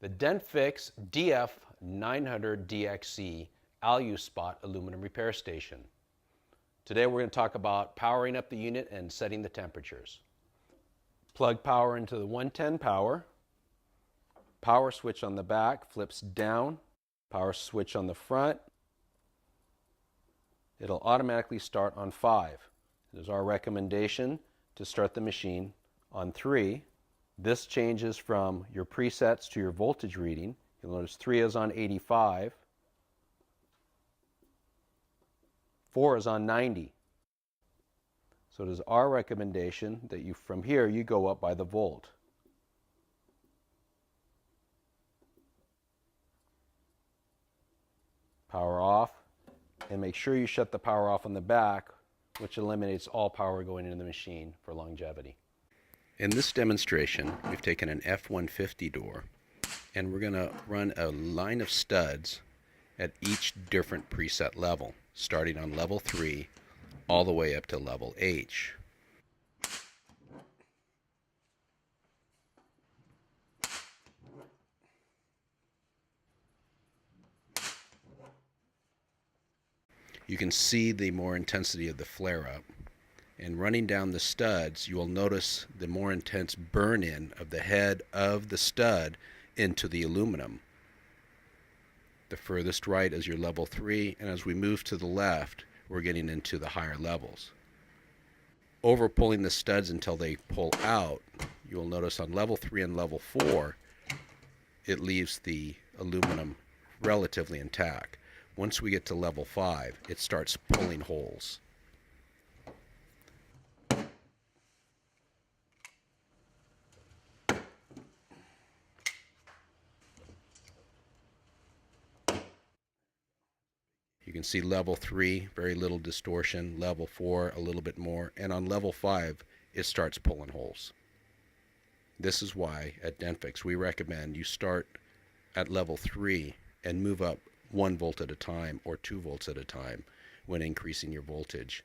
the DentFix DF-900DXE Alu-Spot aluminum repair station. Today we're going to talk about powering up the unit and setting the temperatures. Plug power into the 110 power. Power switch on the back flips down. Power switch on the front. It'll automatically start on 5. It is our recommendation to start the machine on 3. This changes from your presets to your voltage reading. You'll notice 3 is on 85, 4 is on 90. So it is our recommendation that you, from here, you go up by the volt. Power off, and make sure you shut the power off on the back, which eliminates all power going into the machine for longevity. In this demonstration, we've taken an F-150 door and we're going to run a line of studs at each different preset level, starting on level 3 all the way up to level H. You can see the more intensity of the flare-up. And running down the studs, you will notice the more intense burn-in of the head of the stud into the aluminum. The furthest right is your level 3, and as we move to the left, we're getting into the higher levels. Over pulling the studs until they pull out, you will notice on level 3 and level 4, it leaves the aluminum relatively intact. Once we get to level 5, it starts pulling holes. You can see level 3, very little distortion, level 4, a little bit more, and on level 5, it starts pulling holes. This is why at DentFix we recommend you start at level 3 and move up 1 volt at a time or 2 volts at a time when increasing your voltage.